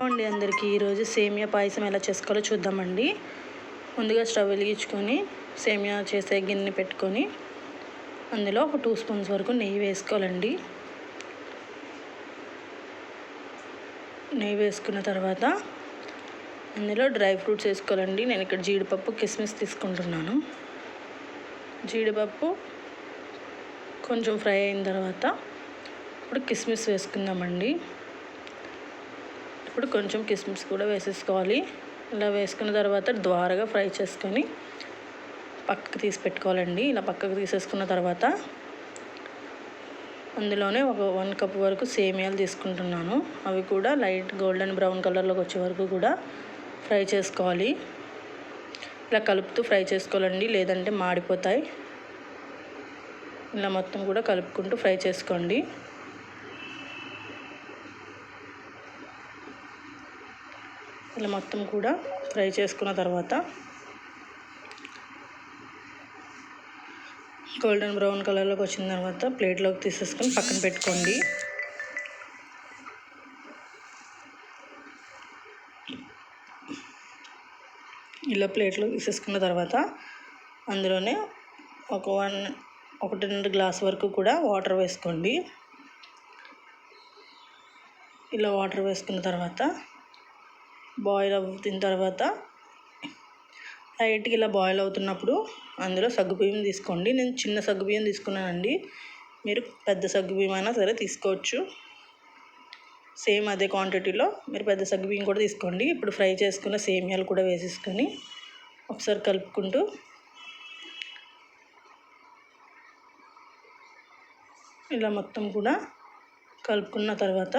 అండి అందరికీ ఈరోజు సేమియా పాయసం ఎలా చేసుకోవాలో చూద్దామండి. ముందుగా స్టవ్ వెలిగించుకొని సేమియా చేసే గిన్నె పెట్టుకొని అందులో ఒక 2 స్పూన్స్ వరకు నెయ్యి వేసుకోవాలండి. నెయ్యి వేసుకున్న తర్వాత అందులో డ్రై ఫ్రూట్స్ వేసుకోవాలండి. నేను ఇక్కడ జీడిపప్పు కిస్మిస్ తీసుకుంటున్నాను. జీడిపప్పు కొంచెం ఫ్రై అయిన తర్వాత ఇప్పుడు కిస్మిస్ వేసుకుందామండి. ఇప్పుడు కొంచెం కిస్మిస్ కూడా వేసేసుకోవాలి. ఇలా వేసుకున్న తర్వాత ద్వారగా ఫ్రై చేసుకొని పక్కకు తీసి పెట్టుకోవాలండి. ఇలా పక్కకు తీసేసుకున్న తర్వాత అందులోనే ఒక 1 కప్ వరకు సేమియాలు తీసుకుంటున్నాను. అవి కూడా లైట్ గోల్డెన్ బ్రౌన్ కలర్లోకి వచ్చే వరకు కూడా ఫ్రై చేసుకోవాలి. ఇలా కలుపుతూ ఫ్రై చేసుకోవాలండి, లేదంటే మాడిపోతాయి. ఇలా మొత్తం కూడా కలుపుకుంటూ ఫ్రై చేసుకోండి. ఇలా మొత్తం కూడా ఫ్రై చేసుకున్న తర్వాత గోల్డెన్ బ్రౌన్ కలర్లోకి వచ్చిన తర్వాత ప్లేట్లోకి తీసేసుకొని పక్కన పెట్టుకోండి. ఇలా ప్లేట్లో తీసేసుకున్న తర్వాత అందులోనే ఒక 1-2 గ్లాస్ వరకు కూడా వాటర్ వేసుకోండి. ఇలా వాటర్ వేసుకున్న తర్వాత బాయిల్ అవుతున్న తర్వాత లైట్గా ఇలా బాయిల్ అవుతున్నప్పుడు అందులో సగ్గుబియ్యం తీసుకోండి. నేను చిన్న సగ్గుబియ్యం తీసుకున్నానండి. మీరు పెద్ద సగ్గుబియ్యం అయినా సరే తీసుకోవచ్చు. సేమ్ అదే క్వాంటిటీలో మీరు పెద్ద సగ్గుబియ్యం కూడా తీసుకోండి. ఇప్పుడు ఫ్రై చేసుకున్న సేమియాలు కూడా వేసేసుకొని ఒకసారి కలుపుకుంటూ ఇలా మొత్తం కూడా కలుపుకున్న తర్వాత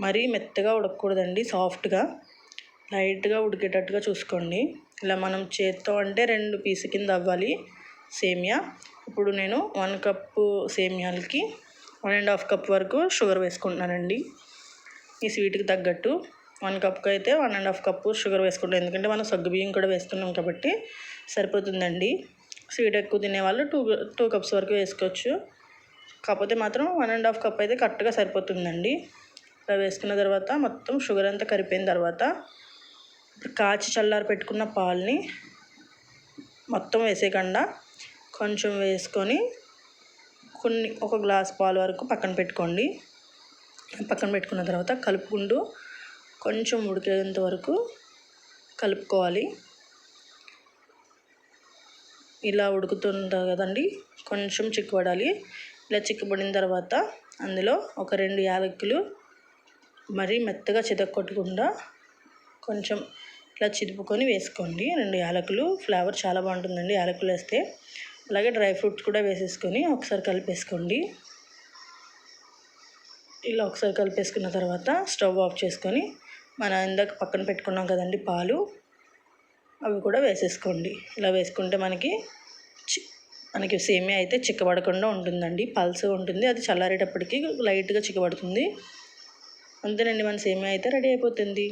మరీ మెత్తగా ఉడకకూడదండి. సాఫ్ట్గా లైట్గా ఉడికేటట్టుగా చూసుకోండి. ఇలా మనం చేత్తో అంటే 2 పీసు కింద అవ్వాలి సేమియా. ఇప్పుడు నేను 1 కప్పు సేమియాలకి 1.5 కప్ వరకు షుగర్ వేసుకుంటున్నానండి. ఈ స్వీట్కి తగ్గట్టు 1 కప్కి అయితే 1.5 కప్పు షుగర్ వేసుకుంటాను. ఎందుకంటే మనం సగ్గుబియ్యం కూడా వేసుకున్నాం కాబట్టి సరిపోతుందండి. స్వీట్ ఎక్కువ తినేవాళ్ళు 2 కప్స్ వరకు వేసుకోవచ్చు. కాకపోతే మాత్రం 1.5 కప్ అయితే కరెక్ట్గా సరిపోతుందండి. ఇలా వేసుకున్న తర్వాత మొత్తం షుగర్ అంతా కరిగిపోయిన తర్వాత కాచి చల్లారి పెట్టుకున్న పాలని మొత్తం వేసేయకుండా కొంచెం వేసుకొని ఒక గ్లాస్ పాలు వరకు పక్కన పెట్టుకోండి. పక్కన పెట్టుకున్న తర్వాత కలుపుకుంటూ కొంచెం ఉడికేంత వరకు కలుపుకోవాలి. ఇలా ఉడుకుతుంది కదండి, కొంచెం చిక్కబడాలి. ఇలా చిక్కబడిన తర్వాత అందులో ఒక 2 యాలకులు మరీ మెత్తగా చితక్కొట్టకుండా కొంచెం ఇలా చిదుపుకొని వేసుకోండి. 2 యాలకులు ఫ్లేవర్ చాలా బాగుంటుందండి యాలకులు వేస్తే. అలాగే డ్రై ఫ్రూట్స్ కూడా వేసేసుకొని ఒకసారి కలిపేసుకోండి. ఇలా ఒకసారి కలిపేసుకున్న తర్వాత స్టవ్ ఆఫ్ చేసుకొని మనం ఇందాక పక్కన పెట్టుకున్నాం కదండి పాలు, అవి కూడా వేసేసుకోండి. ఇలా వేసుకుంటే మనకి సేమియా అయితే చిక్కబడకుండా ఉంటుందండి. పల్స్ ఉంటుంది. అది చల్లారేటప్పటికి లైట్గా చిక్కబడుతుంది. అంతేనండి, మన సేమియా అయితే రెడీ అయిపోతుంది.